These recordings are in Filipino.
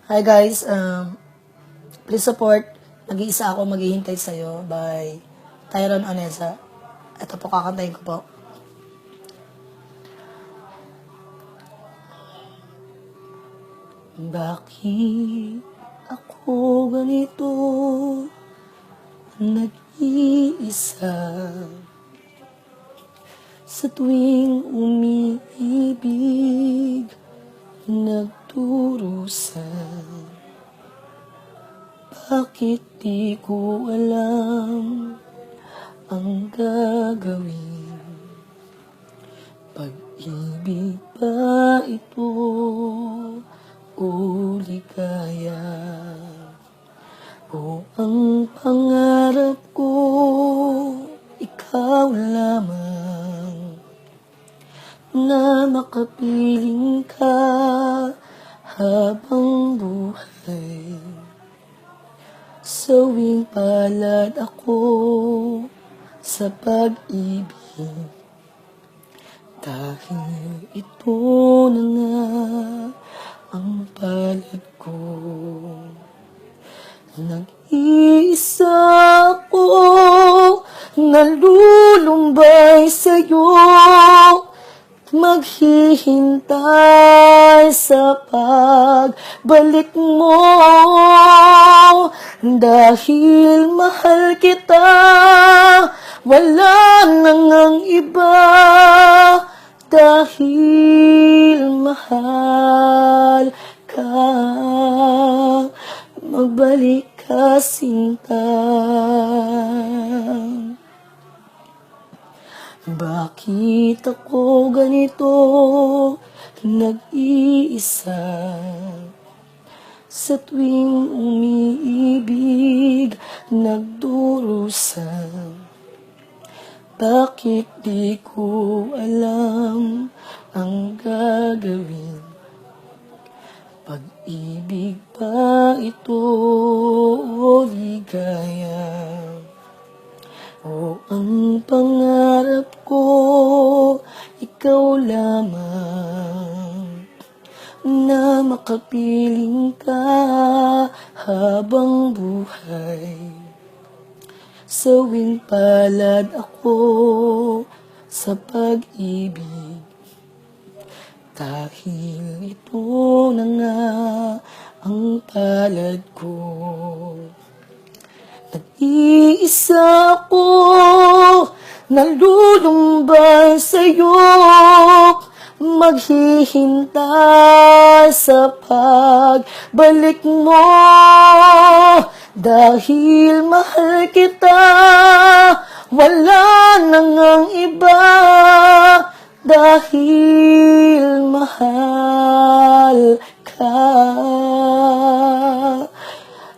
Hi guys, please support Nag-iisa ako maghihintay sa'yo by Tyron Onesa. Ito po, kakantayin ko po. Bakit ako ganito nag-iisa sa tuwing umiibig nagdurusan? Bakit di ko alam ang gagawin? Pag-ibig ba ito o ligaya? O ang pangarap ko, ikaw lamang, na makapiling ka habang buhay. Sawing palad ako sa pag-ibig, dahil ito na nga ang palad ko. Nag-iisa ako, nalulumbay sa'yo, maghihintay sa pagbalik mo, dahil mahal kita, wala nang ang iba, dahil mahal ka, magbalik ka sinta. Bakit ako ganito nag-iisa sa tuwing umiibig nagdurusan? Bakit di ko alam ang gagawin? Pag-ibig ba ito o ligaya? O ang pangarap ko, ikaw lamang, na makapiling ka habang buhay. Sawing palad ako sa pag-ibig, dahil ito na nga ang palad ko. Nag-iisa ako, nalulumbay sa'yo, maghihintay sa pagbalik mo, dahil mahal kita, wala nang ang iba, dahil mahal ka,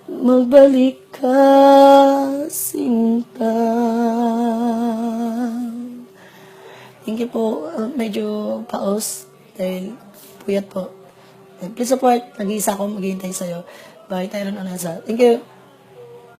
magbalik ka sinta. Thank you po. Medyo paos dahil puyat po. Please support. Nag-iisa ako maghihintay sa'yo by Tyron Onesa. Thank you.